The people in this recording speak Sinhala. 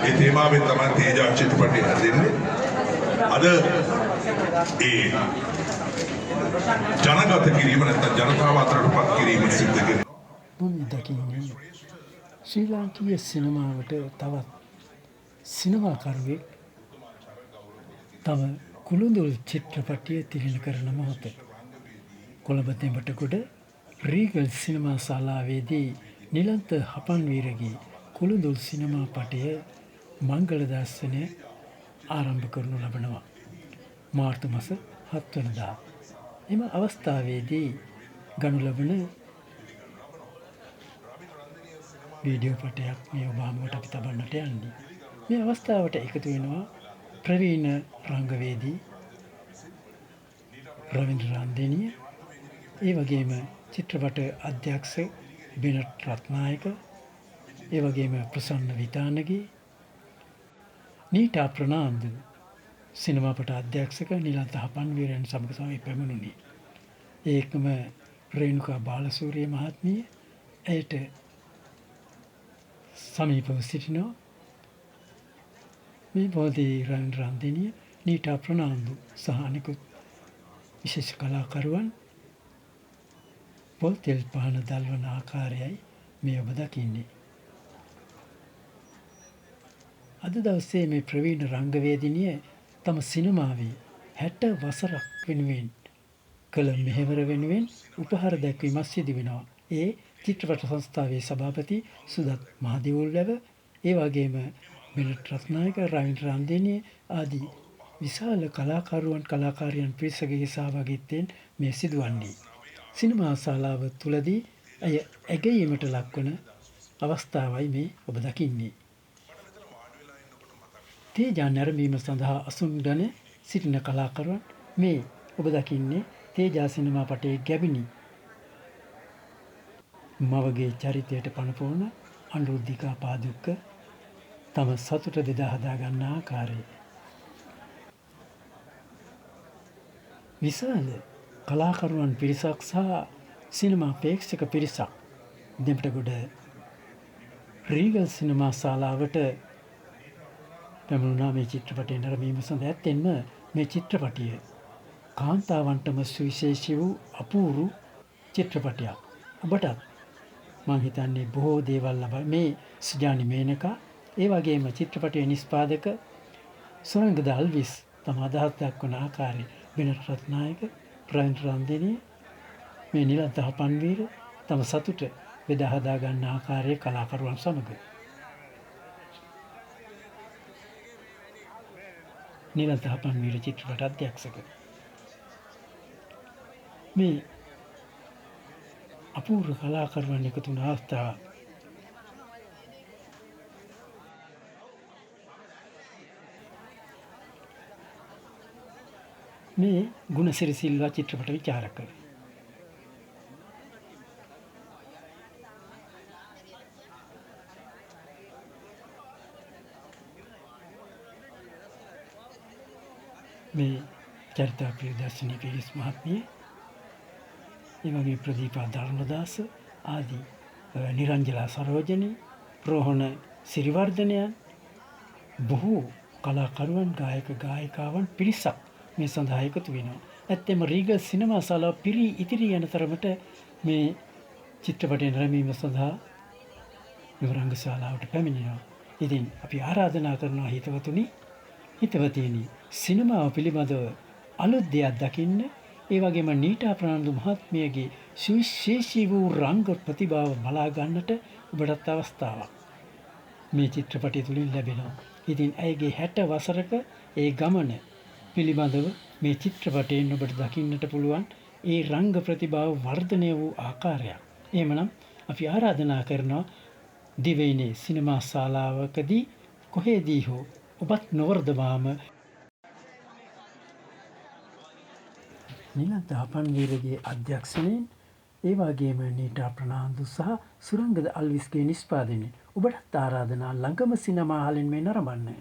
ඒ තේමාවෙන් තමයි තේජා චිත්‍රපටය හැදෙන්නේ. අද ඒ ජනගත කිරීම නැත්නම් ජනතාව අතරටපත් කිරීම සිද්ධ කරනවා. මම දකින්නේ ශ්‍රී ලාංකීය සිනමාවට තවත් සිනමාකරුවෙක් තම කුළුඳුල් චිත්‍රපටය තිළිණ කරන මොහොත. කොළඹ දෙඹටගොඩ රීගල් සිනමා ශාලාවේදී නිලන්ත හපන්වීරගේ කුළුඳුල් සිනමා පටය මංගල දර්ශනය ආරම්භ කරනු ලබනවා. මාර්තු මස 7 වනදා. එම අවස්ථාවේදී ගනු ලබන වීඩියෝ පටයක් මේ ඔබාමුවට අපි තබන්නට යන්නේ. මේ අවස්ථාවට එකතු වෙනවා ප්‍රවීණ රංගවේදී රවින්ද්‍ර රන්දෙනිය, ඒ වගේම චිත්‍රපට අධ්‍යක්ෂ බෙනට් රත්නායක, ඒ වගේම ප්‍රසන්න විතානගේ, නීටා ප්‍රනාන්දු, සිනමාපට අධ්‍යක්ෂක නිලන්ත හපන්වීරයන් සමග තමයි පැමිණුණේ. ඒකම රේණුකා බාලසූරිය මහත්මිය ඇයට සමීපව සිටිනවා. මේ පොතේ රවින්ද්‍ර රන්දෙනිය, නීටා ප්‍රනාන්දු සහ අනෙකුත් විශේෂ කලාකරුවන් පොල් තෙල් පහන දල්වන ආකාරයයි මේ ඔබ දකින්නේ. අද දවසේ මේ ප්‍රවීණ රංගවේදිනිය තම සිනමාවේ 60 වසරක් වෙනුවෙන් කළ මෙහෙවර වෙනුවෙන් උපහාර දැක්වීමක් සිදු වෙනවා. ඒ චිත්‍රපට සංස්ථාවේ සභාපති සුදත් මහදේවුල්වැව, ඒ වගේම බෙනට් රත්නායක, රවින්ද්‍ර රන්දෙනිය ආදී විශාල කලාකාරියන් පිරිසගේ සහභාගීත්වයෙන් මේ සිදුවන්නේ. සිනමා ශාලාව තුලදී අය ඇගයීමට ලක්වන අවස්ථාවයි මේ ඔබ දකින්නේ. තේජා නැරඹීම සඳහා අසුන්ගෙන සිටින කලාකරුවන් මේ ඔබ දකින්නේ තේජා සිනමා පටයේ ගැබිනි මවගේ චරිතයට පනපවන අනුරුද්ධිකා පාදුක්ක තම සතුට බෙදා හදා ගන්න ආකාරය. විශාල කලාකරුවන් පිරිසක් සහ සිනමා ප්‍රේක්ෂක පිරිසක් දෙමටගොඩ රීගල් සිනමා ශාලාවට පැමිණුණා මේ චිත්‍රපටය නැරඹීම සඳහා. ඇත්තෙන්ම මේ චිත්‍රපටය කාන්තාවන්ටම සුවිශේෂී වූ අපූරු චිත්‍රපටයක්. ඔබටත් මම හිතන්නේ බොහෝ දේවල් ලබා මේ සුජානි මේනකා, ඒ වගේම චිත්‍රපටයේ නිෂ්පාදක සුරංගද අල්විස් තම අදහස් දක්වන ආකාරය, බෙනට් රත්නායක, රවින්ද්‍ර රන්දෙනිය, මේ නිලන්ත හපන්වීර තම සතුට බෙදා හදා ගන්න ආකාරයේ කලාකරුවන් සමග නිලන්ත හපන්වීර චිත්‍රපට අධ්‍යක්ෂක මේ අපූර්ව කලාකරුවන් එකතු වුණ අවස්ථාව. මේ ගුණසිරි සිල්වා චිත්‍රපට විචාරක. මේ චරිත ප්‍රියදර්ශිනී පිරිස් මහත්මිය, ඒ වගේ ප්‍රදීපා ධර්මදාස ආදී නිරංජලා සරෝජනී, රෝහණ සිරිවර්ධනයන්, බොහෝ කලාකරුවන්, ගායක ගායිකාවන් පිරිසක් මේ සඳහා එකතු වෙනවා. ඇත්තෙම රීගල් සිනමා ශාලාව පිරී ඉතිරි යන තරමට මේ චිත්‍රපටය නැරඹීම සඳහා මෙම රංග ශාලාවට පැමිණෙනවා. ඉතින් අපි ආරාධනා කරනවා හිතවතුනි, සිනමාව පිළිබඳව අලුත් දෙයක් දකින්න, ඒ වගේම නීටා ප්‍රනාන්දු මහත්මියගේ සුවිශේෂී වූ රංග ප්‍රතිභාව බලා ගන්නට ඔබටත් අවස්ථාවක් මේ චිත්‍රපටය තුලින් ලැබෙනවා. ඉතින් ඇයගේ 60 වසරක ඒ ගමන පිළිබඳව මේ චිත්‍රපටයෙන් ඔබට දකින්නට පුළුවන් ඒ රංග ප්‍රතිභාව වර්ධනය වූ ආකාරයක්. එහෙමනම් අපි ආරාධනා කරනවා දිවයිනේ සිනමා ශාලාවකදී කොහෙදී හෝ ඔබත් නොවර්ධවාම නිලන්ත හපන්වීරගේ අධ්‍යක්ෂණයෙන්, ඒ වගේම නීටා ප්‍රනාන්දු සහ සුරංගද අල්විස්ගේ නිෂ්පාදනයෙන් ඔබටත් ආරාධනා ළඟම සිනමා හලෙන් මේ නරඹන්න.